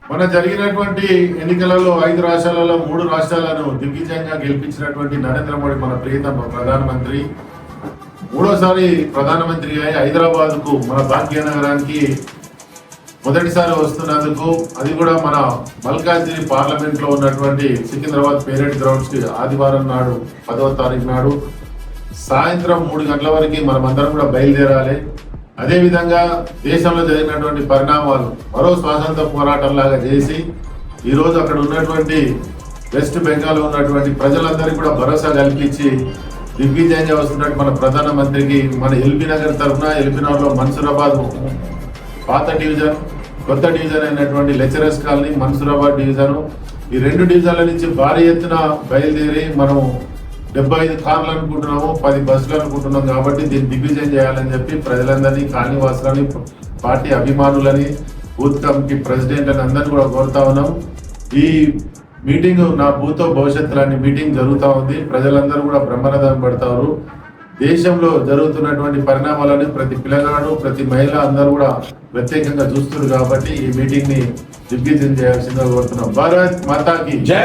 మన జరిగినటువంటి ఎన్నికలలో 5 రాష్ట్రాలలో 3 రాష్ట్రాలను దిగ్విజయంగా గెలిపించినటువంటి నరేంద్ర మోడీ మన ప్రియతమ ప్రధానమంత్రి మూడోసారి ప్రధానమంత్రి అయి హైదరాబాద్కు మన భాగ్యనగరానికి మొదటిసారి వస్తున్నందుకు అది కూడా మన మల్కాజ్గిరి పార్లమెంట్లో ఉన్నటువంటి సికింద్రాబాద్ పేరెడ్ గ్రౌండ్స్కి ఆదివారం నాడు 10వ తారీఖు నాడు సాయంత్రం 3 గంటల వరకు మనమందరం కూడా బయలుదేరాలి. అదేవిధంగా దేశంలో జరిగినటువంటి పరిణామాలు మరో స్వాతంత్ర పోరాటం లాగా చేసి ఈరోజు అక్కడ ఉన్నటువంటి వెస్ట్ బెంగాల్లో ఉన్నటువంటి ప్రజలందరికీ కూడా భరోసా కల్పించి దిగ్విజయంగా వస్తున్నట్టు మన ప్రధానమంత్రికి మన ఎల్బీ నగర్ తరఫున ఎల్బీ నగర్లో మన్సూరాబాద్ పాత డివిజన్ కొత్త డివిజన్ అయినటువంటి లెక్చరర్స్ కాలనీ మన్సూరాబాద్ డివిజన్ ఈ 2 డివిజన్ల నుంచి భారీ ఎత్తున బయలుదేరి మనం 75 కార్లు అనుకుంటున్నాము, 10 బస్సులు అనుకుంటున్నాం. కాబట్టి దీన్ని దిగ్విజయం చేయాలని చెప్పి ప్రజలందరినీ, కాలనీవాసులని, పార్టీ అభిమానులని, బూత్ కమిటీ ప్రెసిడెంట్ అని అందరినీ కూడా కోరుతా ఉన్నాం. ఈ మీటింగ్ నా భూతో భవిష్యత్తులోని మీటింగ్ జరుగుతూ ఉంది. ప్రజలందరూ కూడా బ్రహ్మరథం పడతారు. దేశంలో జరుగుతున్నటువంటి పరిణామాలని ప్రతి పిల్లగాడు, ప్రతి మహిళ అందరూ కూడా ప్రత్యేకంగా చూస్తున్నారు. కాబట్టి ఈ మీటింగ్ ని దిగ్విజయం చేయాల్సిందిగా కోరుతున్నాం. భారత్ మాతాకి జై.